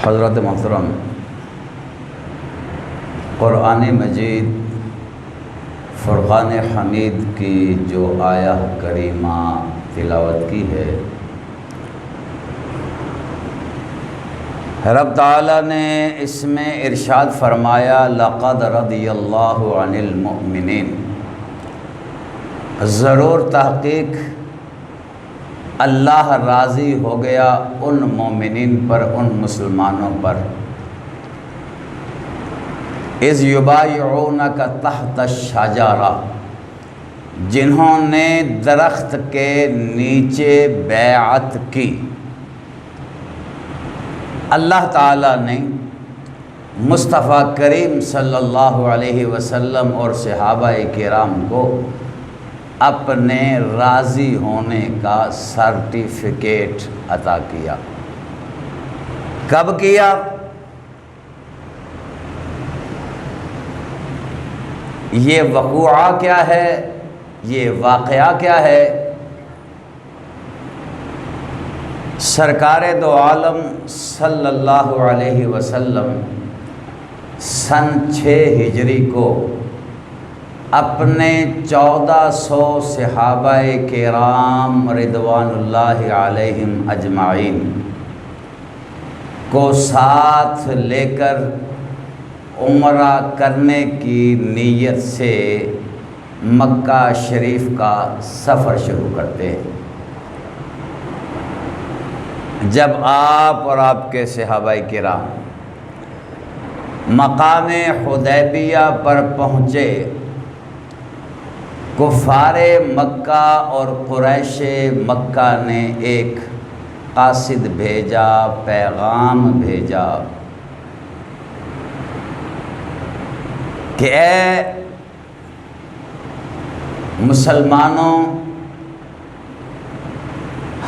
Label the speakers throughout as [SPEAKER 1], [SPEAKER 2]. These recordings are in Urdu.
[SPEAKER 1] حضرت محترم، قرآن مجید فرقان حمید کی جو آیہ کریمہ تلاوت کی ہے، رب تعالیٰ نے اس میں ارشاد فرمایا لقد رضی اللہ عن المؤمنین، ضرور تحقیق اللہ راضی ہو گیا ان مومنین پر، ان مسلمانوں پر، اذ یبایعونک تحت الشجرہ، جنہوں نے درخت کے نیچے بیعت کی۔ اللہ تعالیٰ نے مصطفیٰ کریم صلی اللہ علیہ وسلم اور صحابہ کرام کو اپنے راضی ہونے کا سرٹیفکیٹ عطا کیا۔ کب کیا؟ یہ وقوعہ کیا ہے؟ یہ واقعہ کیا ہے؟ سرکار دو عالم صلی اللہ علیہ وسلم سن 6 ہجری کو اپنے 1400 صحابہ کرام رضوان اللہ علیہم اجمعین کو ساتھ لے کر عمرہ کرنے کی نیت سے مکہ شریف کا سفر شروع کرتے ہیں۔ جب آپ اور آپ کے صحابہ کرام مقام حدیبیہ پر پہنچے، کفار مکہ اور قریش مکہ نے ایک قاصد بھیجا، پیغام بھیجا کہ اے مسلمانوں،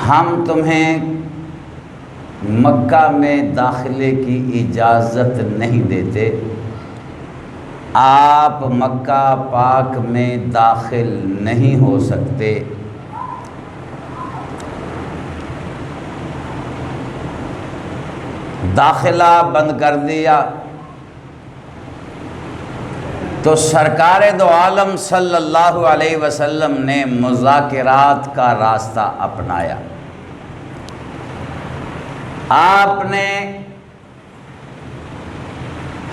[SPEAKER 1] ہم تمہیں مکہ میں داخلے کی اجازت نہیں دیتے، آپ مکہ پاک میں داخل نہیں ہو سکتے۔ داخلہ بند کر دیا تو سرکار دو عالم صلی اللہ علیہ وسلم نے مذاکرات کا راستہ اپنایا۔ آپ نے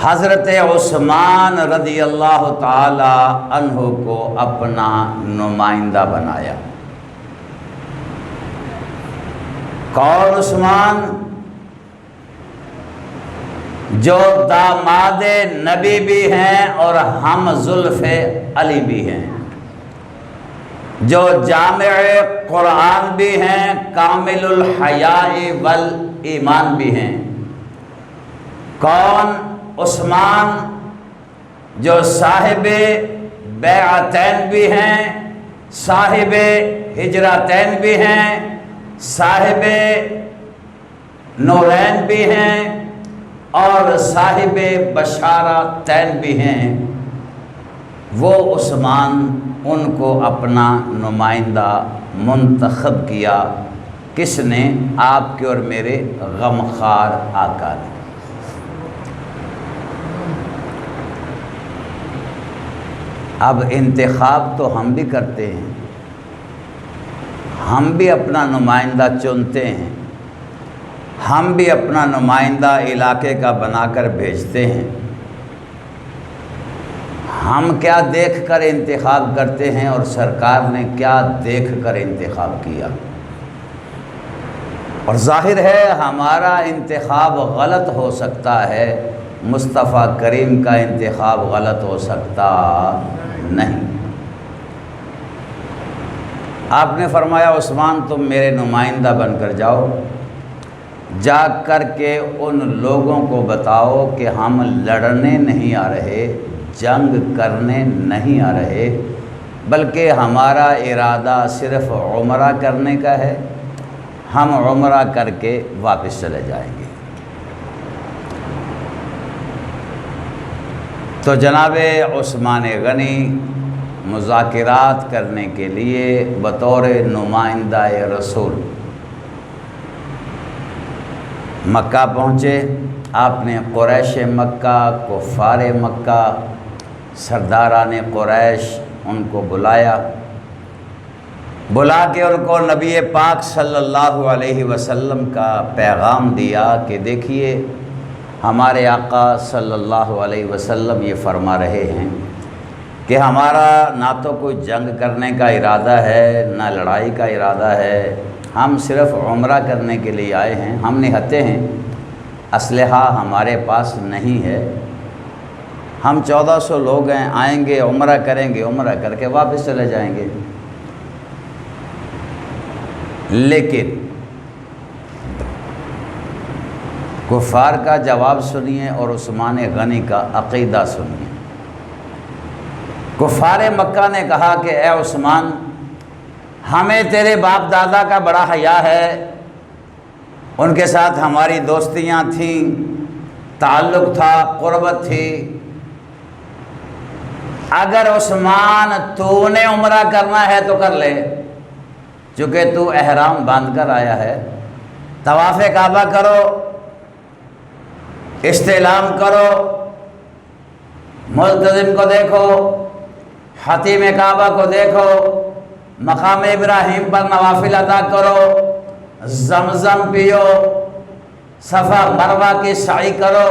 [SPEAKER 1] حضرت عثمان رضی اللہ تعالی عنہ کو اپنا نمائندہ بنایا۔ کون عثمان؟ جو داماد نبی بھی ہیں اور ہم زلف علی بھی ہیں، جو جامع قرآن بھی ہیں، کامل الحیاء والایمان بھی ہیں۔ کون؟ عثمان، جو صاحب بیعتین بھی ہیں، صاحب ہجرتین بھی ہیں، صاحب نورین بھی ہیں اور صاحب بشارتین بھی ہیں۔ وہ عثمان، ان کو اپنا نمائندہ منتخب کیا۔ کس نے؟ آپ کے اور میرے غمخوار آقا نے۔ اب انتخاب تو ہم بھی کرتے ہیں، ہم بھی اپنا نمائندہ چنتے ہیں، ہم بھی اپنا نمائندہ علاقے کا بنا کر بھیجتے ہیں۔ ہم کیا دیکھ کر انتخاب کرتے ہیں اور سرکار نے کیا دیکھ کر انتخاب کیا؟ اور ظاہر ہے ہمارا انتخاب غلط ہو سکتا ہے، مصطفیٰ کریم کا انتخاب غلط ہو سکتا نہیں۔ آپ نے فرمایا عثمان تم میرے نمائندہ بن کر جاؤ، جا کر کے ان لوگوں کو بتاؤ کہ ہم لڑنے نہیں آ رہے، جنگ کرنے نہیں آ رہے، بلکہ ہمارا ارادہ صرف عمرہ کرنے کا ہے، ہم عمرہ کر کے واپس چلے جائیں گے۔ تو جناب عثمان غنی مذاکرات کرنے کے لیے بطور نمائندہ رسول مکہ پہنچے، آپ نے قریش مکہ، کفار مکہ، سرداران قریش ان کو بلایا، بلا کے ان کو نبی پاک صلی اللہ علیہ وسلم کا پیغام دیا کہ دیکھیے ہمارے آقا صلی اللہ علیہ وسلم یہ فرما رہے ہیں کہ ہمارا نہ تو کوئی جنگ کرنے کا ارادہ ہے، نہ لڑائی کا ارادہ ہے، ہم صرف عمرہ کرنے کے لیے آئے ہیں، ہم نہتے ہیں، اسلحہ ہمارے پاس نہیں ہے، ہم 1400 لوگ ہیں، آئیں گے عمرہ کریں گے، عمرہ کر کے واپس چلے جائیں گے۔ لیکن کفار کا جواب سنیے اور عثمان غنی کا عقیدہ سنیے۔ کفار مکہ نے کہا کہ اے عثمان، ہمیں تیرے باپ دادا کا بڑا حیا ہے، ان کے ساتھ ہماری دوستیاں تھیں، تعلق تھا، قربت تھی، اگر عثمان تو نے عمرہ کرنا ہے تو کر لے، چونکہ تو احرام باندھ کر آیا ہے، طواف کعبہ کرو، استعلام کرو، ملتزم کو دیکھو، حتیم کعبہ کو دیکھو، مقام ابراہیم پر نوافل ادا کرو، زمزم پیو، صفا مروہ کی سعی کرو،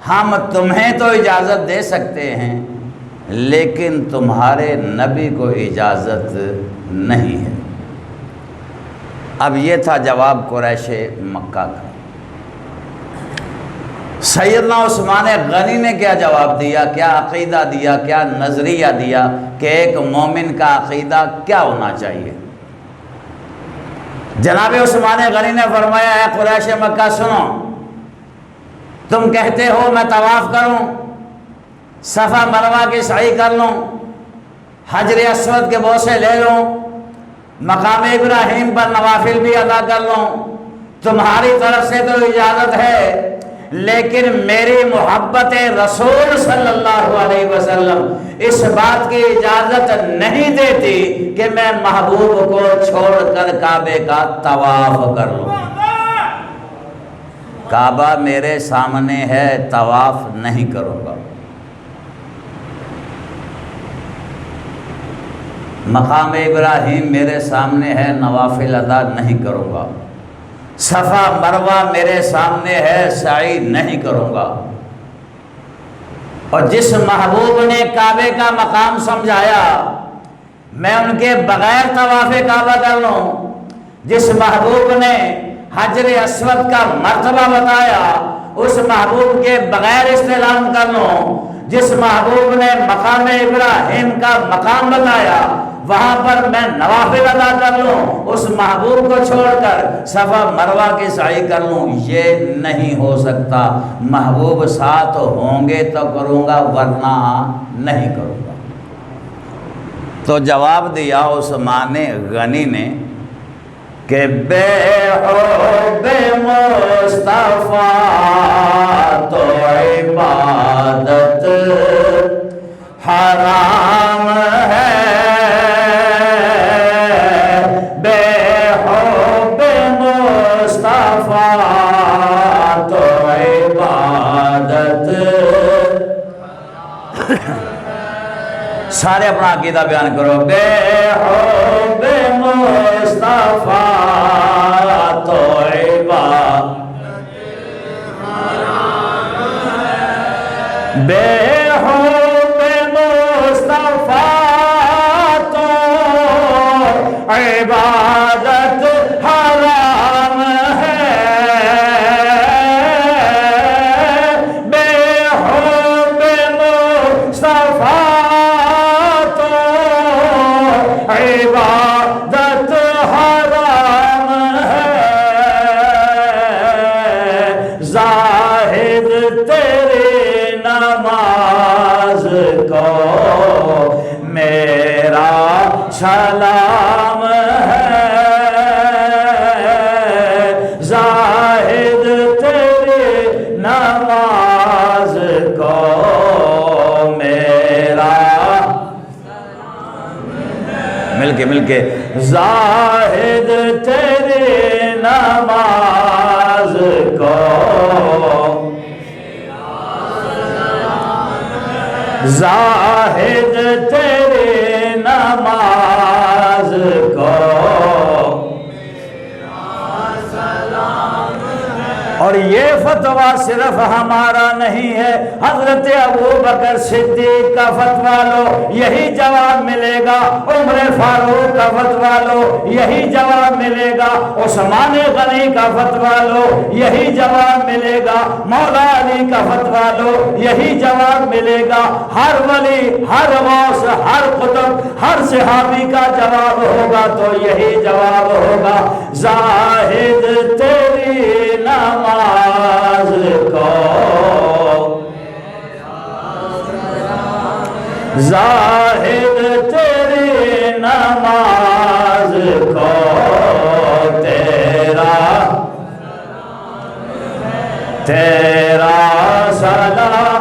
[SPEAKER 1] ہم تمہیں تو اجازت دے سکتے ہیں لیکن تمہارے نبی کو اجازت نہیں ہے۔ اب یہ تھا جواب قریش مکہ کا۔ سیدنا عثمان غنی نے کیا جواب دیا، کیا عقیدہ دیا، کیا نظریہ دیا کہ ایک مومن کا عقیدہ کیا ہونا چاہیے؟ جناب عثمان غنی نے فرمایا، اے قریش مکہ سنو، تم کہتے ہو میں طواف کروں، صفا مروہ کی سعی کر لوں، حجر اسود کے بوسے لے لوں، مقام ابراہیم پر نوافل بھی ادا کر لوں، تمہاری طرف سے تو اجازت ہے، لیکن میری محبت رسول صلی اللہ علیہ وسلم اس بات کی اجازت نہیں دیتی کہ میں محبوب کو چھوڑ کر کعبے کا طواف کر لوں۔ کعبہ میرے سامنے ہے، طواف نہیں کروں گا، مقام ابراہیم میرے سامنے ہے، نوافل ادا نہیں کروں گا، صفا مروہ میرے سامنے ہے، سعی نہیں کروں گا۔ اور جس محبوب نے کعبے کا مقام سمجھایا میں ان کے بغیر طواف کعبہ کر لوں، جس محبوب نے حجر اسود کا مرتبہ بتایا اس محبوب کے بغیر استعلام کر لوں، جس محبوب نے مقام ابراہیم کا مقام بتایا وہاں پر میں نوافل ادا کر لوں، اس محبوب کو چھوڑ کر صفا مروہ کی سعی کر لوں، یہ نہیں ہو سکتا، محبوب ساتھ ہوں گے تو کروں گا ورنہ نہیں کروں گا۔ تو جواب دیا عثمان غنی نے کہ بے حب مصطفیٰ تو عبادت حرام ہے، بے حب مصطفیٰ تو عبادت سارے اپنا عقیدہ بیان کرو، بے حب مصطفیٰ تو عبادت بے حب مصطفیٰ تو عبادت حرام ہے، بے حب مصطفیٰ تو عبادت حرام ہے، زاہد تیری نماز کو میرا سلام ہے، زاہد تیری نماز کو میرا مل کے زاہد تیری نماز کو زاہد تیری نماز کو اور یہ فتویٰ صرف ہمارا نہیں ہے، حضرت ابوبکر صدیق کا فتویٰ لو یہی جواب ملے گا، عمر فاروق کا فتویٰ لو یہی جواب ملے گا، عثمان غنی کا فتویٰ لو یہی جواب ملے گا، مولا علی کا فتویٰ لو یہی جواب ملے گا، ہر ولی، ہر غوث، ہر قطب، ہر صحابی کا جواب ہوگا تو یہی جواب ہوگا، زاہد تیری نماز کو زاہد تیری نماز کو تیرا سلام